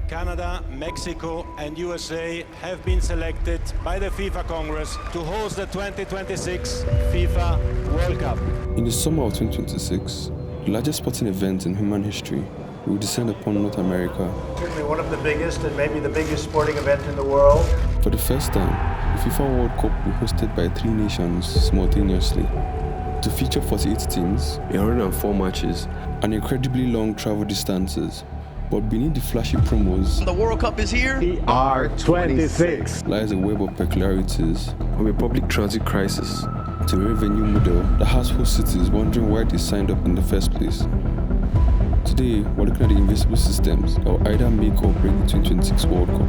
Canada, Mexico and USA have been selected by the FIFA Congress to host the 2026 FIFA World Cup. In the summer of 2026, the largest sporting event in human history will descend upon North America. Certainly one of the biggest and maybe the biggest sporting event in the world. For the first time, the FIFA World Cup will be hosted by 3 nations simultaneously. To feature 48 teams, 104 matches, and incredibly long travel distances. But beneath the flashy promos, the World Cup is here. PR26 lies a web of peculiarities, from a public transit crisis to a revenue model that has host cities wondering why they signed up in the first place. Today, we're looking at the invisible systems that will either make or break the 2026 World Cup.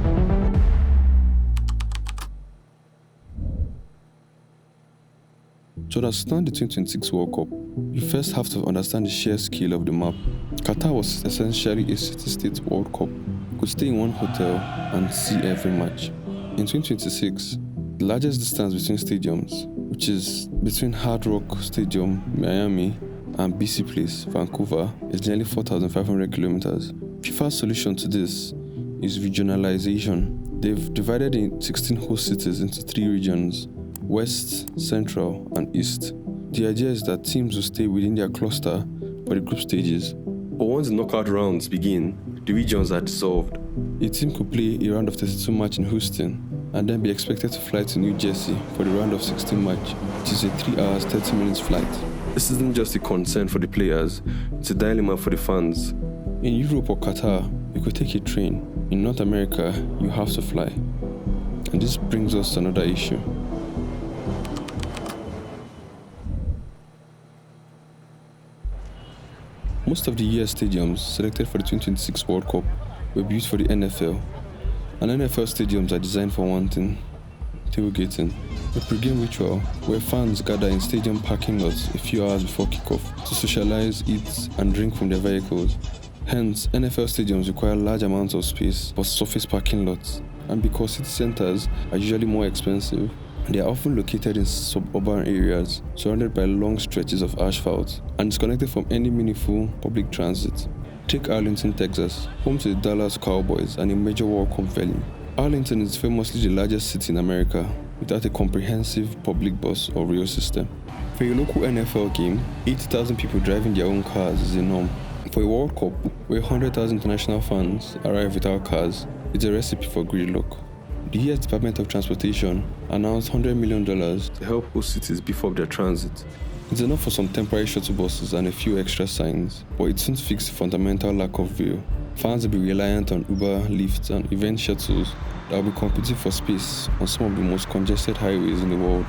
To understand the 2026 World Cup, you first have to understand the sheer scale of the map. Qatar was essentially a city-state World Cup. You could stay in one hotel and see every match. In 2026, the largest distance between stadiums, which is between Hard Rock Stadium, Miami, and BC Place, Vancouver, is nearly 4,500 kilometers. FIFA's solution to this is regionalization. They've divided the 16 host cities into 3 regions: West, Central, and East. The idea is that teams will stay within their cluster for the group stages. But once the knockout rounds begin, the regions are dissolved. A team could play a round of 32 match in Houston and then be expected to fly to New Jersey for the round of 16 match, which is a 3 hours 30 minutes flight. This isn't just a concern for the players, it's a dilemma for the fans. In Europe or Qatar, you could take a train. In North America, you have to fly. And this brings us to another issue. Most of the US stadiums selected for the 2026 World Cup were built for the NFL, and NFL stadiums are designed for one thing: tailgating. A pre-game ritual where fans gather in stadium parking lots a few hours before kickoff to socialize, eat, and drink from their vehicles. Hence, NFL stadiums require large amounts of space for surface parking lots, and because city centers are usually more expensive, they are often located in suburban areas, surrounded by long stretches of asphalt, and disconnected from any meaningful public transit. Take Arlington, Texas, home to the Dallas Cowboys and a major World Cup venue. Arlington is famously the largest city in America, without a comprehensive public bus or rail system. For a local NFL game, 80,000 people driving their own cars is a norm. For a World Cup, where 100,000 international fans arrive without cars, it's a recipe for gridlock. The US Department of Transportation announced $100 million to help host cities beef up their transit. It's enough for some temporary shuttle buses and a few extra signs, but it won't fix the fundamental lack of view. Fans will be reliant on Uber, Lyft, and event shuttles that will be competing for space on some of the most congested highways in the world.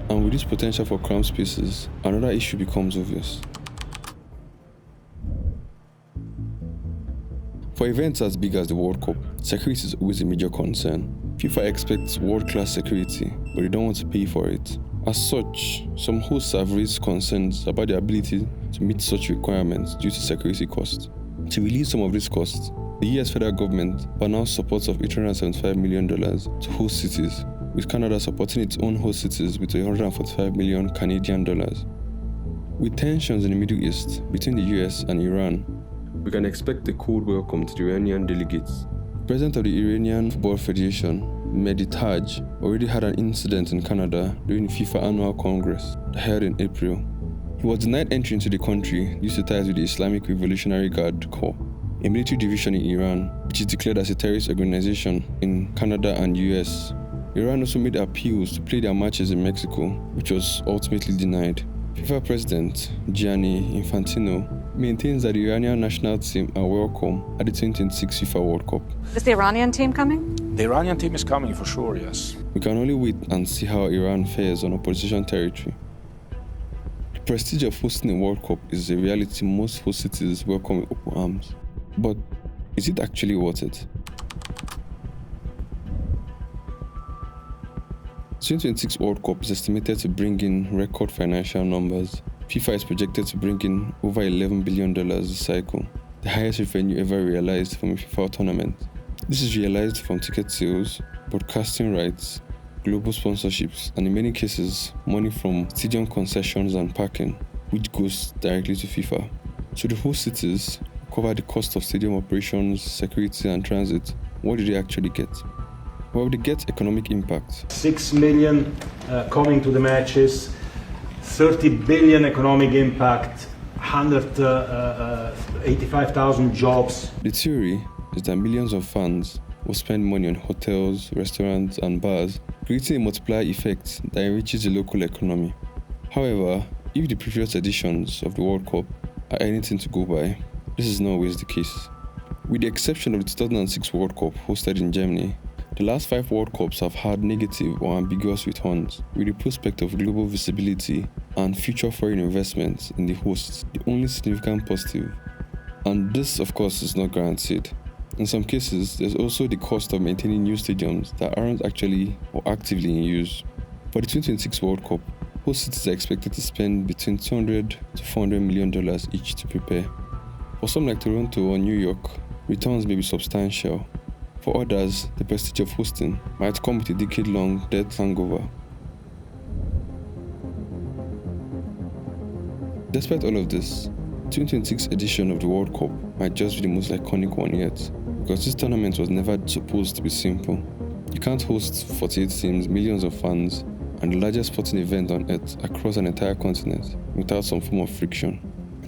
And with this potential for cramped spaces, another issue becomes obvious. For events as big as the World Cup, security is always a major concern. FIFA expects world-class security, but they don't want to pay for it. As such, some hosts have raised concerns about their ability to meet such requirements due to security costs. To relieve some of these costs, the US federal government announced support of $875 million to host cities, with Canada supporting its own host cities with $145 million Canadian dollars. With tensions in the Middle East between the US and Iran, we can expect a cold welcome to the Iranian delegates. The president of the Iranian Football Federation, Mehdi Taj, already had an incident in Canada during the FIFA Annual Congress held in April. He was denied entry into the country due to ties with the Islamic Revolutionary Guard Corps, a military division in Iran, which is declared as a terrorist organization in Canada and US. Iran also made appeals to play their matches in Mexico, which was ultimately denied. FIFA President Gianni Infantino maintains that the Iranian national team are welcome at the 2026 FIFA World Cup. Is the Iranian team coming? The Iranian team is coming for sure, yes. We can only wait and see how Iran fares on opposition territory. The prestige of hosting a World Cup is a reality most host cities welcome with open arms. But is it actually worth it? The 2026 World Cup is estimated to bring in record financial numbers. FIFA is projected to bring in over $11 billion this cycle, the highest revenue ever realized from a FIFA tournament. This is realized from ticket sales, broadcasting rights, global sponsorships, and in many cases, money from stadium concessions and parking, which goes directly to FIFA. So the host cities cover the cost of stadium operations, security, and transit, what do they actually get? Well, they get economic impact. 6 million coming to the matches, 30 billion economic impact, 185,000 jobs. The theory is that millions of fans will spend money on hotels, restaurants, and bars, creating a multiplier effect that enriches the local economy. However, if the previous editions of the World Cup are anything to go by, this is not always the case. With the exception of the 2006 World Cup hosted in Germany, the last 5 World Cups have had negative or ambiguous returns, with the prospect of global visibility and future foreign investments in the hosts the only significant positive. And this, of course, is not guaranteed. In some cases, there's also the cost of maintaining new stadiums that aren't actually or actively in use. For the 2026 World Cup, host cities are expected to spend between $200 to $400 million each to prepare. For some like Toronto or New York, returns may be substantial. For others, the prestige of hosting might come with a decade-long debt hangover. Despite all of this, the 2026 edition of the World Cup might just be the most iconic one yet, because this tournament was never supposed to be simple. You can't host 48 teams, millions of fans, and the largest sporting event on earth across an entire continent without some form of friction.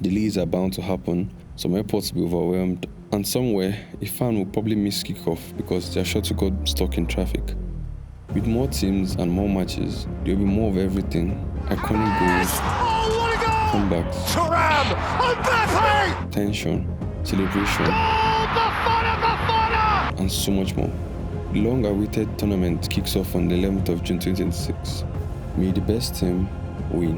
Delays are bound to happen, some airports will be overwhelmed, and somewhere a fan will probably miss kickoff because their shuttle got stuck in traffic. With more teams and more matches, there will be more of everything: iconic goals, comebacks, tension, celebration, and so much more. The long-awaited tournament kicks off on the 11th of June 2026. May the best team win.